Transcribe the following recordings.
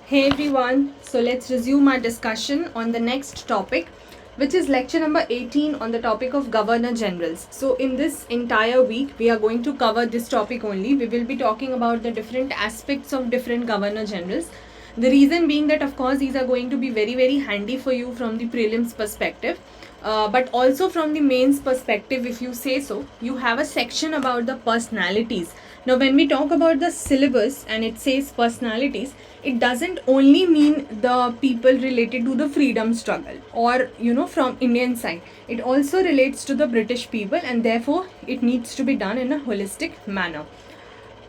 Hey everyone, so let's resume our discussion on the next topic, which is lecture number 18 on the topic of Governor Generals. So in this entire week, we are going to cover this topic only. We will be talking about the different aspects of different Governor Generals. The reason being that of course these are going to be very handy for you from the prelims perspective. But also from the mains perspective, if you say so, you have a section about the personalities. Now when we talk about the syllabus and it says personalities, it doesn't only mean the people related to the freedom struggle or from Indian side. It also relates to the British people, and therefore it needs to be done in a holistic manner.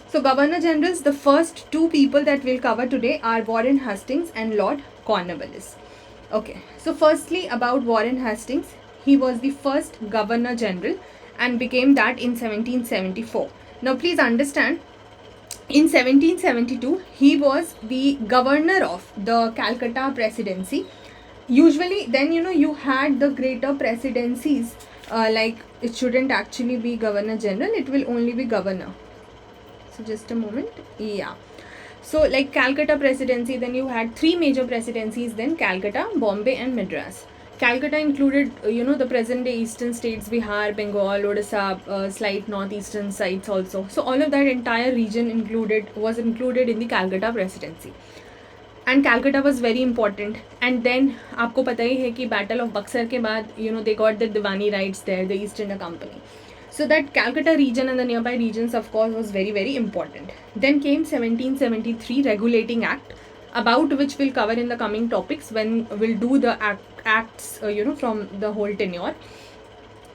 So Governor Generals, the first two people that we'll cover today are Warren Hastings and Lord Cornwallis. Okay, so firstly about Warren Hastings, he was the first Governor General and became that in 1774. Now please understand, in 1772, he was the governor of the Calcutta Presidency. Usually then you had the greater presidencies, like it shouldn't actually be Governor General, it will only be Governor. So just a moment, yeah. So like Calcutta Presidency, then you had three major presidencies, then Calcutta, Bombay and Madras. Calcutta included, the present day eastern states, Bihar, Bengal, Odisha, slight northeastern sites also. So all of that entire region was included in the Calcutta Presidency. And Calcutta was very important. And then आपको पता ही है कि Battle of Buxar के बाद, they got the Diwani rights there, the East India Company. So that Calcutta region and the nearby regions, of course, was very important. Then came 1773 Regulating Act, about which we'll cover in the coming topics when we'll do the acts, from the whole tenure.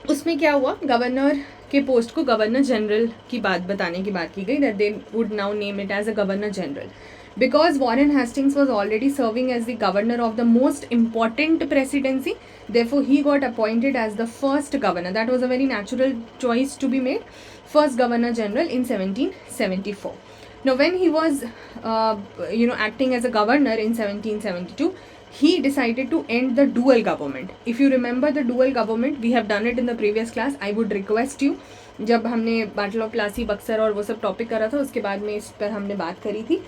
उसमें क्या हुआ, governor के post को governor general की बात बताने की बात की गई, that they would now name it as a governor general. Because Warren Hastings was already serving as the governor of the most important presidency, therefore he got appointed as the first governor. That was a very natural choice to be made. First Governor General in 1774. Now when he was acting as a governor in 1772, he decided to end the dual government. If you remember the dual government, we have done it in the previous class. I would request you, जब हमने battle of Plassey Buxar और वो सब topic करा था, उसके बाद में इस पर हमने बात करी थी.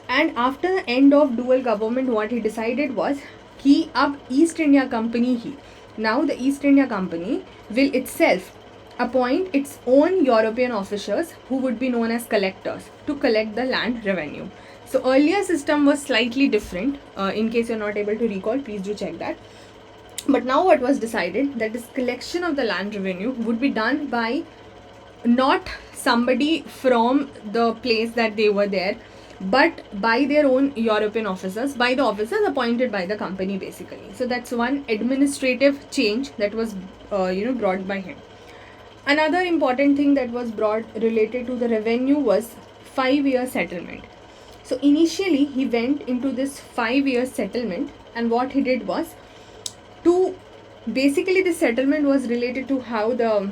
And after the end of dual government, what he decided was कि अब East India Company he, now the East India Company will itself appoint its own European officers who would be known as collectors to collect the land revenue. So earlier system was slightly different. In case you're not able to recall, please do check that. But now what was decided, that this collection of the land revenue would be done by not somebody from the place that they were there, but by their own European officers, by the officers appointed by the company basically. So that's one administrative change that was brought by him. Another important thing that was brought related to the revenue was 5-year settlement. So initially he went into this 5-year settlement, and what he did was basically the settlement was related to how the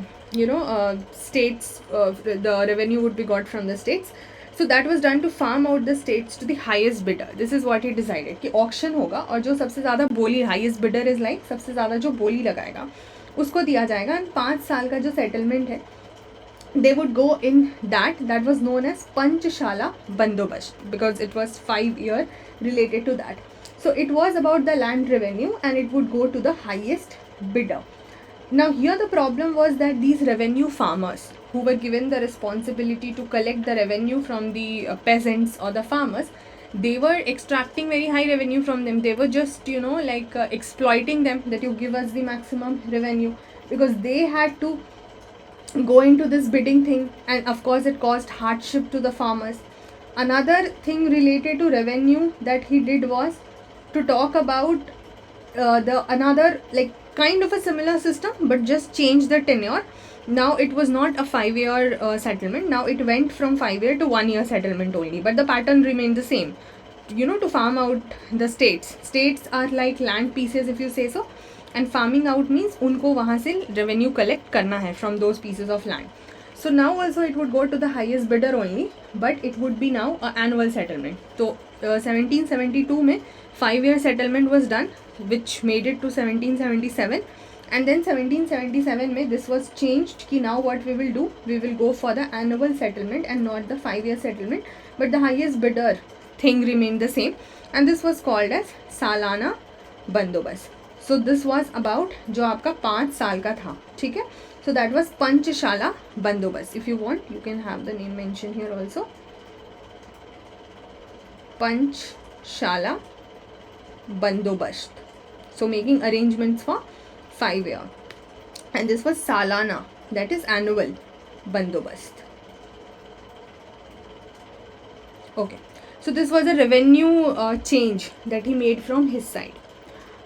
states, the revenue would be got from the states. So that was done to farm out the states to the highest bidder. This is what he decided कि auction होगा और जो सबसे ज़्यादा बोली, highest bidder is like सबसे ज़्यादा जो बोली लगाएगा उसको दिया जाएगा. And 5 साल का जो settlement है, they would go in that was known as Panchshala Bandobast, because it was 5-year related to that. So it was about the land revenue and it would go to the highest bidder. Now here the problem was that these revenue farmers who were given the responsibility to collect the revenue from the peasants or the farmers, they were extracting very high revenue from them. They were just exploiting them, that you give us the maximum revenue, because they had to go into this bidding thing, and of course it caused hardship to the farmers. Another thing related to revenue that he did was to talk about another kind of a similar system, but just change the tenure. Now it was not a 5-year settlement. Now it went from 5-year to 1-year settlement only, but the pattern remained the same. To farm out the states. States are like land pieces, if you say so, and farming out means उनको वहाँ से revenue collect करना है from those pieces of land. So now also it would go to the highest bidder only, but it would be now an annual settlement. So 1772 में 5-year settlement was done, which made it to 1777, and then 1777 में this was changed कि now what we will do, we will go for the annual settlement and not the 5-year settlement, but the highest bidder thing remained the same, and this was called as सालाना बंदोबस्त. So this was about जो आपका 5 साल का था, ठीक है. So that was पंचशाला बंदोबस्त. If you want, you can have the name mentioned here also. पंचशाला बंदोबस्त. So making arrangements for 5 years. And this was Salana, that is annual bandobast. Okay, so this was a revenue change that he made from his side.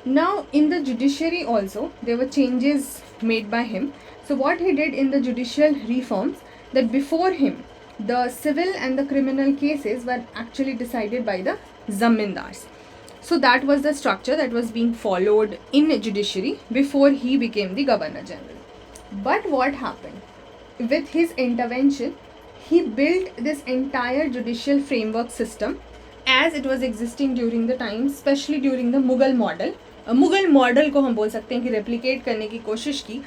Now in the judiciary also there were changes made by him. So what he did in the judicial reforms, that before him the civil and the criminal cases were actually decided by the zamindars. So that was the structure that was being followed in judiciary before he became the Governor General. But what happened? With his intervention, he built this entire judicial framework system as it was existing during the time, especially during the Mughal model. Mughal model को हम बोल सकते हैं कि replicate करने की कोशिश की.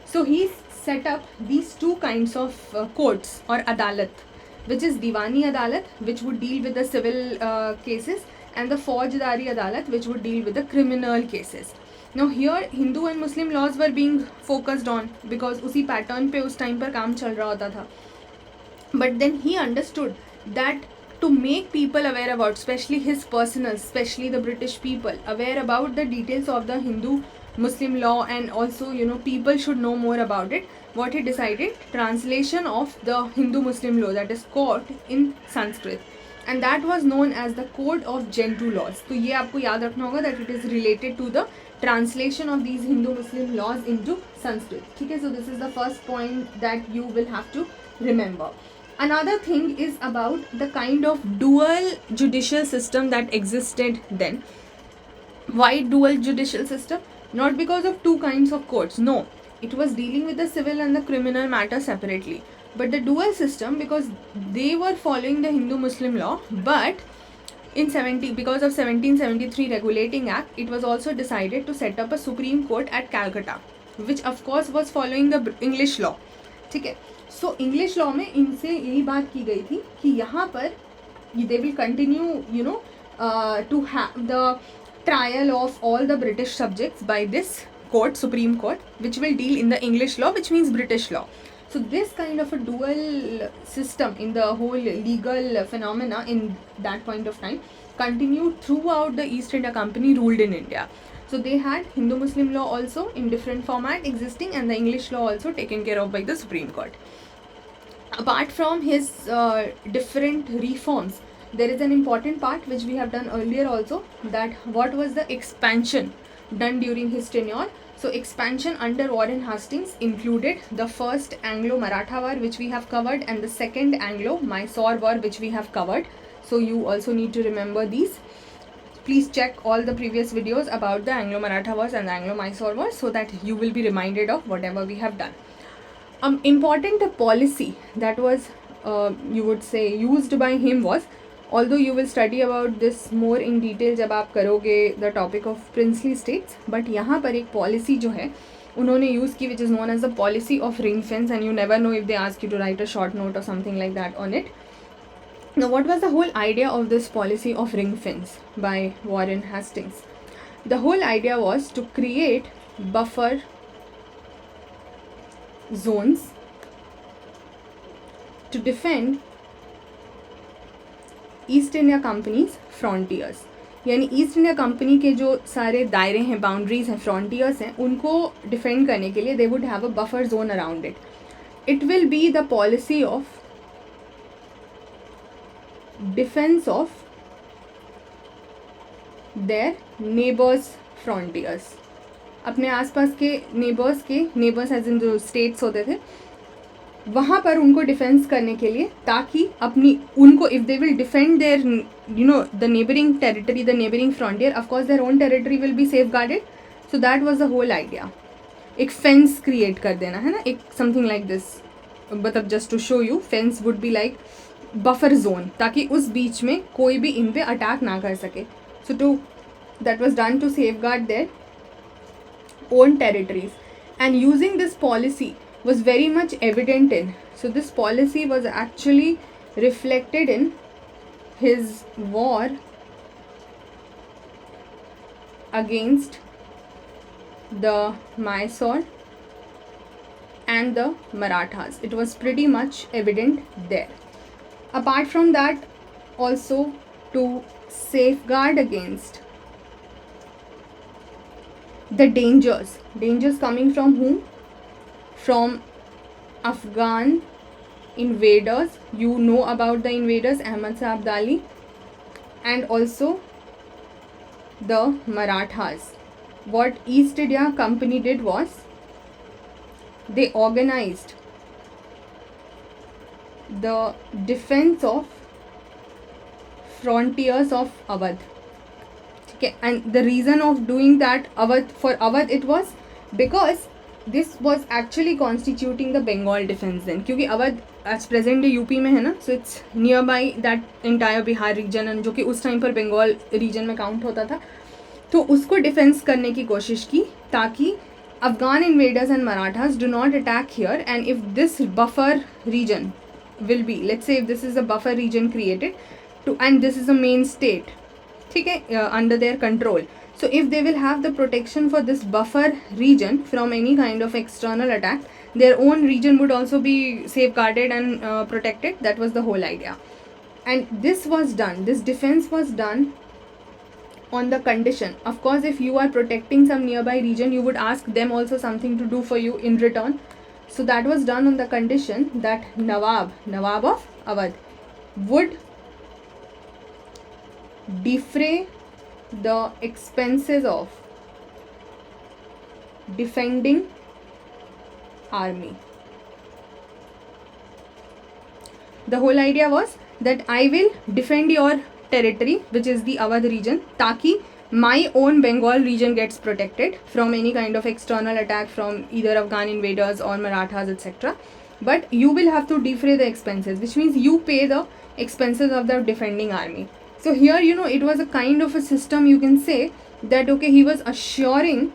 So he set up these two kinds of courts or adalat, which is Diwani Adalat, which would deal with the civil cases, and the Faujdari Adalat, which would deal with the criminal cases. Now here Hindu and Muslim laws were being focused on because उसी pattern पे उस time पर काम चल रहा होता था. But then he understood that to make people aware about, especially his personals, especially the British people, aware about the details of the Hindu Muslim law, and also people should know more about it, what he decided, translation of the Hindu Muslim law, that is court in Sanskrit, and that was known as the Code of Gentoo laws. तो ये आपको याद रखना होगा that it is related to the translation of these Hindu Muslim laws into Sanskrit. ठीक है, so this is the first point that you will have to remember. Another thing is about the kind of dual judicial system that existed then. Why dual judicial system? Not because of two kinds of courts, no. It was dealing with the civil and the criminal matter separately. But the dual system, because they were following the Hindu Muslim law, but because of 1773 Regulating Act, it was also decided to set up a Supreme Court at Calcutta, which of course was following the English law. ठीक है, so English law में इनसे यही बात की गई थी कि यहाँ पर they will continue to have the trial of all the British subjects by this court, Supreme Court, which will deal in the English law, which means British law. So this kind of a dual system in the whole legal phenomena in that point of time continued throughout the East India Company ruled in India. So they had Hindu Muslim law also in different format existing, and the English law also taken care of by the Supreme Court. Apart from his different reforms, there is an important part which we have done earlier also, that what was the expansion done during his tenure. So expansion under Warren Hastings included the first Anglo-Maratha War, which we have covered, and the second Anglo-Mysore War, which we have covered. So you also need to remember these. Please check all the previous videos about the Anglo-Maratha Wars and the Anglo-Mysore Wars so that you will be reminded of whatever we have done. Important policy that was you would say used by him was, although you will study about this more in detail जब आप करोगे the topic of princely states, but यहाँ पर एक policy जो है उन्होंने use की, which is known as the policy of ring fence, and you never know if they ask you to write a short note or something like that on it. Now what was the whole idea of this policy of ring fence by Warren Hastings? The whole idea was to create buffer zones to defend east India companies frontiers, यानी east India company के जो सारे दायरे हैं, boundaries हैं, frontiers हैं, उनको defend करने के लिए they would have a buffer zone around it. It will be the policy of defence of their neighbours frontiers, अपने आसपास के नेबर्स एज इन जो स्टेट्स होते थे वहाँ पर उनको डिफेंस करने के लिए, ताकि उनको if they will defend their the neighbouring territory, the neighbouring frontier, of course their own territory will be safeguarded. So that was the whole idea. एक फेंस क्रिएट कर देना है ना, एक समथिंग लाइक दिस, मतलब just to show you, fence would be like buffer zone, ताकि उस बीच में कोई भी इन पे अटैक ना कर सके. So that was done to safeguard their own territories, and using this policy was very much evident in. So this policy was actually reflected in his war against the Mysore and the Marathas. It was pretty much evident there. Apart from that, also to safeguard against the dangers coming from whom? From Afghan invaders. You know about the invaders, Ahmad Shah Abdali, and also the Marathas. What East India Company did was they organized the defense of frontiers of Awadh. Okay, and the reason of doing that for Awadh, it was because this was actually constituting the Bengal defense then. क्योंकि Awadh as present day UP में है ना, so it's nearby that entire Bihar region, and जो कि उस time पर Bengal reason में count होता था, तो उसको डिफेंस करने की कोशिश की ताकि Afghan invaders and Marathas do not attack here, and if this buffer region will be, let's say if this is a buffer region created to, and this is a main state, ठीक है, under their control, so if they will have the protection for this buffer region from any kind of external attack, their own region would also be safeguarded and protected. That was the whole idea, and this was done, this defense was done on the condition, of course, if you are protecting some nearby region, you would ask them also something to do for you in return. So that was done on the condition that Nawab of Awadh would defray the expenses of defending army. The whole idea was that I will defend your territory, which is the Awadh region, ताकि my own Bengal region gets protected from any kind of external attack from either Afghan invaders or Marathas, etc. But you will have to defray the expenses, which means you pay the expenses of the defending army. So here, you know, it was a kind of a system, you can say that, okay, he was assuring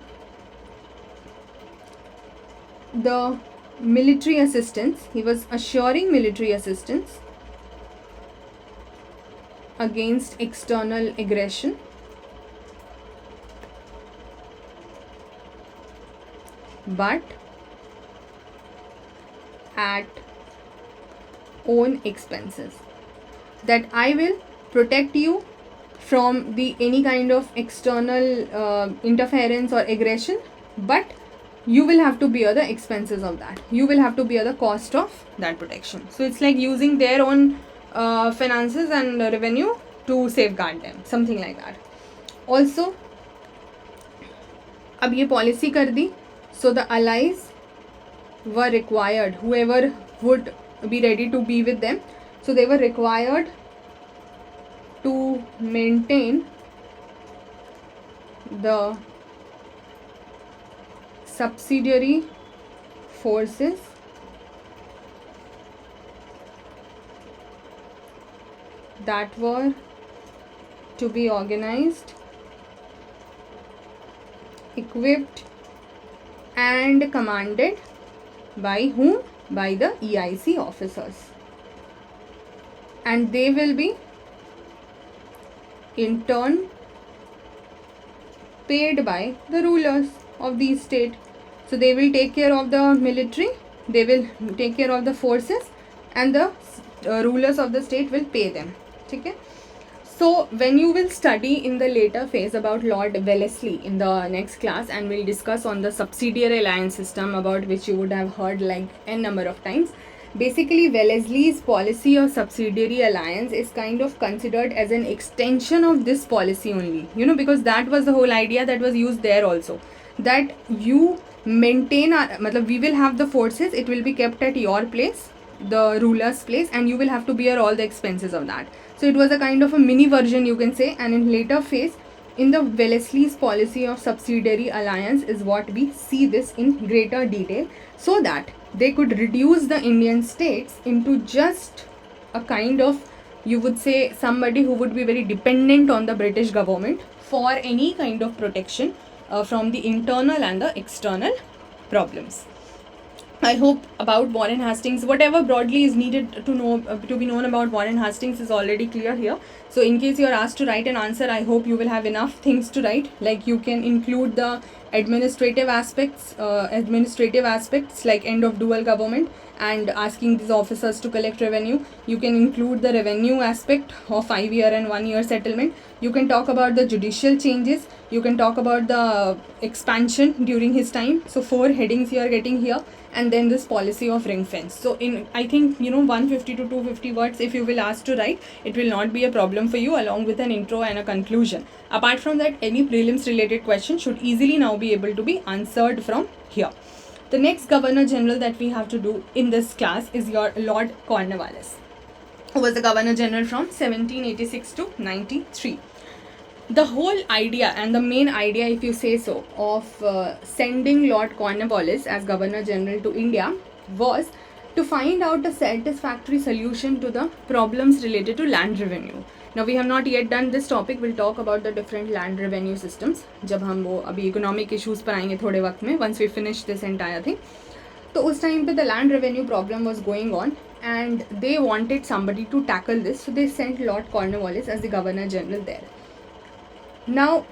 the military assistance, against external aggression, but at own expenses. That I will protect you from the any kind of external interference or aggression, but you will have to bear the expenses of that. You will have to bear the cost of that protection. So it's like using their own finances and revenue to safeguard them, something like that. Also, अब ये policy कर दी, so the allies were required, whoever would be ready to be with them, so they were required to maintain the subsidiary forces that were to be organized, equipped and commanded by whom? By the EIC officers, and they will be in turn paid by the rulers of the state. So they will take care of the military, they will take care of the forces, and the rulers of the state will pay them. Okay? So when you will study in the later phase about Lord Wellesley in the next class, and we'll discuss on the subsidiary alliance system, about which you would have heard like n number of times. Basically, Wellesley's policy of subsidiary alliance is kind of considered as an extension of this policy only, you know, because that was the whole idea that was used there also, that you maintain our, we will have the forces, it will be kept at your place, the ruler's place, and you will have to bear all the expenses of that. So it was a kind of a mini version, you can say. And in later phase, in the Wellesley's policy of subsidiary alliance is what we see this in greater detail, so that they could reduce the Indian states into just a kind of, you would say, somebody who would be very dependent on the British government for any kind of protection from the internal and the external problems. I hope about Warren Hastings, whatever broadly is needed to know, to be known about Warren Hastings is already clear here. So in case you are asked to write an answer, I hope you will have enough things to write. Like you can include the administrative aspects like end of dual government and asking these officers to collect revenue. You can include the revenue aspect of 5-year and 1-year settlement. You can talk about the judicial changes. You can talk about the expansion during his time. So 4 headings you are getting here, and then this policy of ring fence. So in, I think, 150 to 250 words if you will ask to write, it will not be a problem for you, along with an intro and a conclusion. Apart from that, any prelims related question should easily now be able to be answered from here. The next Governor General that we have to do in this class is your Lord Cornwallis, who was the Governor General from 1786 to 93. The whole idea and the main idea, if you say so, of sending Lord Cornwallis as Governor General to India was to find out a satisfactory solution to the problems related to land revenue. Now we have not yet done this topic. We'll talk about the different land revenue systems जब हम वो अभी economic issues पर आएंगे थोड़े वक्त में, once we finish this entire thing. तो उस टाइम पे the land revenue problem was going on and they wanted somebody to tackle this, so they sent Lord Cornwallis as the Governor General there. Now,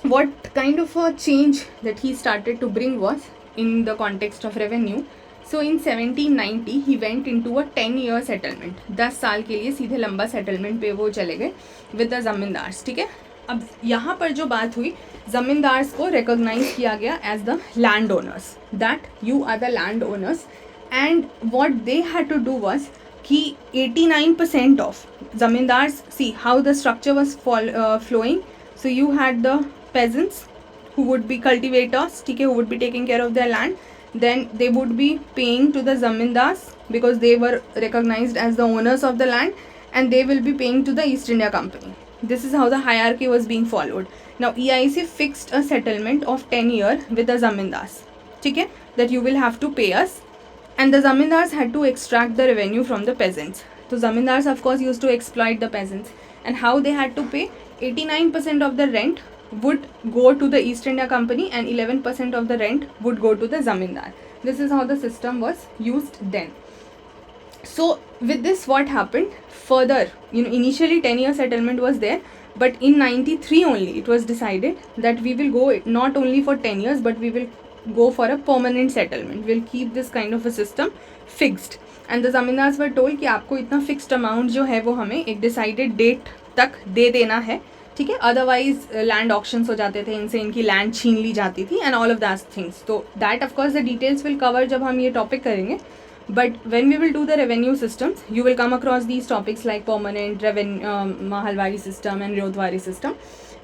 what kind of a change that he started to bring was in the context of revenue. So in 1790 he went into a 10-year settlement. 10 साल के लिए सीधे लंबा settlement पे वो चले गए with the zamindars. ठीक है, अब यहाँ पर जो बात हुई, जमींदार्स को recognize किया गया as the landowners, that you are the landowners, and what they had to do was कि 89% of zamindars, see how the structure was flowing. So you had the peasants who would be cultivators, who would be taking care of their land. Then they would be paying to the zamindars because they were recognized as the owners of the land, and they will be paying to the East India Company. This is how the hierarchy was being followed. Now EIC fixed a settlement of 10 years with the zamindars, okay, that you will have to pay us, and the zamindars had to extract the revenue from the peasants. So zamindars of course used to exploit the peasants, and how they had to pay, 89% of the rent would go to the East India Company and 11% of the rent would go to the zamindar. This is how the system was used then. So with this, what happened further, initially 10-year settlement was there, but in 93 only it was decided that we will go not only for 10 years but we will go for a permanent settlement. We'll keep this kind of a system fixed, and the zamindars were told कि आपको इतना fixed amount जो है वो हमें एक decided date तक दे देना है, ठीक है, अदरवाइज लैंड ऑक्शंस हो जाते थे, इनसे इनकी लैंड छीन ली जाती थी and all of that things. तो that of course the details will cover जब हम ये टॉपिक करेंगे, but when we will do the revenue systems you will come across these topics like permanent revenue, Mahalwari system and Ryotwari system.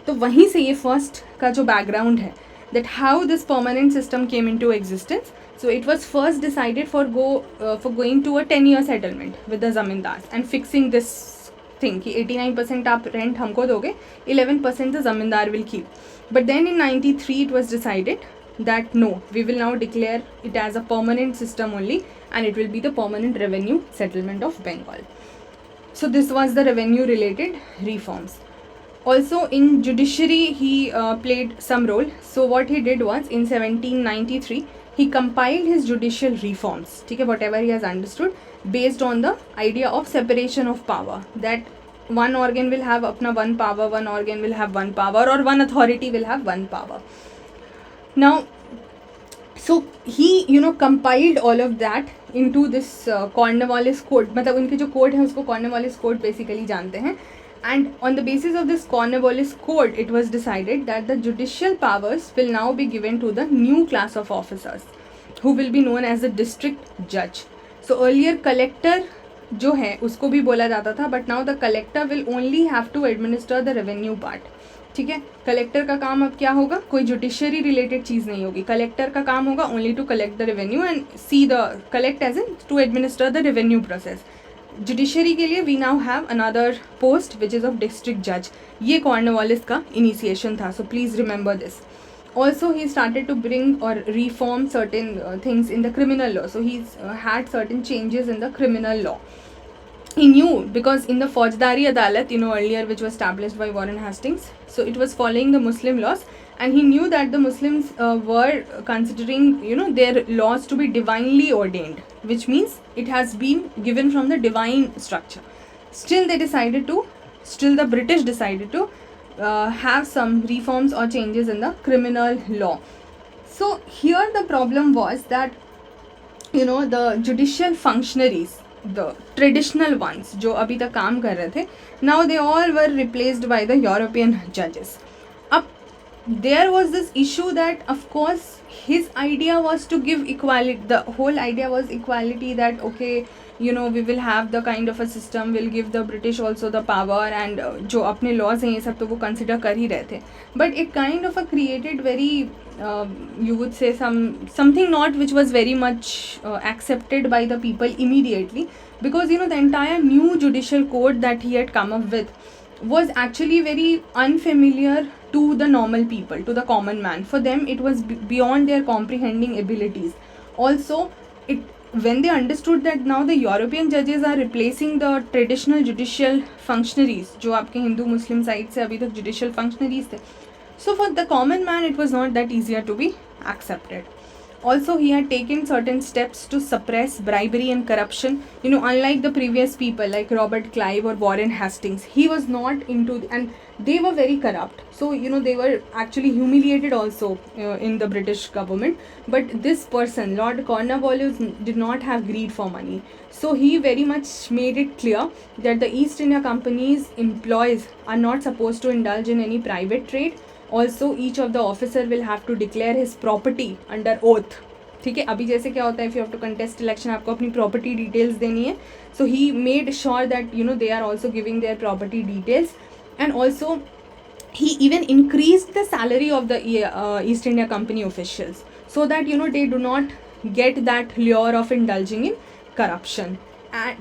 तो वहीं से ये first का जो बैकग्राउंड है, that how this permanent system came into existence. So it was first decided for going to a 10-year settlement with the zamindars and fixing this thing कि 89% आप rent हमको दोगे, 11% the zamindar will keep. But then in 93 it was decided that no, we will now declare it as a permanent system only, and it will be the permanent revenue settlement of Bengal. So this was the revenue related reforms. Also in judiciary he played some role. So what he did was in 1793 he compiled his judicial reforms, okay, whatever he has understood based on the idea of separation of power, that one organ will have apna one power, one organ will have one power, or one authority will have one power. Now so he compiled all of that into this Cornwallis code. मतलब उनके जो code है उसको Cornwallis code basically जानते हैं. And on the basis of this Cornwallis code, it was decided that the judicial powers will now be given to the new class of officers who will be known as the district judge. So earlier collector जो है उसको भी बोला जाता था, but now the collector will only have to administer the revenue part. ठीक है, collector का काम अब क्या होगा, कोई जुडिशरी रिलेटेड चीज़ नहीं होगी. कलेक्टर का काम होगा only to collect the revenue and see the collect as in to administer the revenue process. Judiciary के लिए we now have another post which is of district जज. ये कॉर्नवालिस का इनिशिएशन था, so please remember this. Also he started to bring or reform certain things in the criminal law. So he's had certain changes in the criminal law. he knew, because in the Faujdari Adalat, earlier, which was established by Warren Hastings, so it was following the Muslim laws, and he knew that the Muslims were considering, their laws to be divinely ordained, which means it has been given from the divine structure. Still, the British decided to have some reforms or changes in the criminal law. So here the problem was that, the judicial functionaries, the traditional ones, जो अभी तक काम कर रहे थे, now they all were replaced by the European judges. Up there was this issue that, of course, his idea was to give equality. The whole idea was equality, that okay, we will have the kind of a system, we'll give the British also the power, and जो अपने laws हैं ये सब तो वो consider कर ही रहे थे. But it kind of created very you would say something not which was very much accepted by the people immediately, because the entire new judicial code that he had come up with was actually very unfamiliar to the normal people, to the common man. For them it was beyond their comprehending abilities. Also, when they understood that now the European judges are replacing the traditional judicial functionaries, जो आपके हिंदू मुस्लिम side से अभी तक judicial functionaries थे, so for the common man it was not that easier to be accepted. Also, he had taken certain steps to suppress bribery and corruption. Unlike the previous people like Robert Clive or Warren Hastings, he was not into, and they were very corrupt. So, they were actually humiliated also in the British government. But this person, Lord Cornwallis, did not have greed for money. So, he very much made it clear that the East India Company's employees are not supposed to indulge in any private trade. Also, each of the officer will have to declare his property under oath. ठीक है, अभी जैसे क्या होता है, if you have to contest election, आपको अपनी property details देनी है. So he made sure that they are also giving their property details, and also he even increased the salary of the East India Company officials, so that they do not get that lure of indulging in corruption.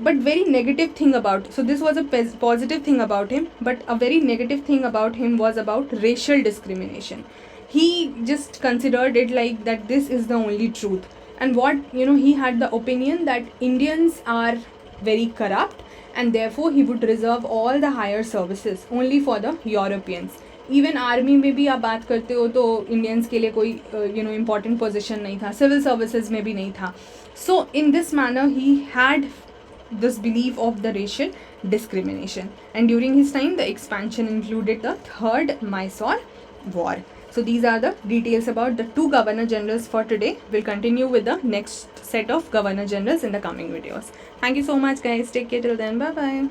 But very negative thing about, so this was a positive thing about him, but a very negative thing about him was about racial discrimination. He just considered it like that this is the only truth, and what he had the opinion that Indians are very corrupt, and therefore he would reserve all the higher services only for the Europeans. Even army में भी आप बात करते हो तो Indians के लिए कोई इम्पॉर्टेंट पोजीशन नहीं था, सिविल सर्विसेज में भी नहीं था. So in this manner he had this belief of the racial discrimination, and during his time the expansion included the third Mysore war. So these are the details about the two governor generals for today. We'll continue with the next set of governor generals in the coming videos. Thank you so much guys, take care till then, bye bye.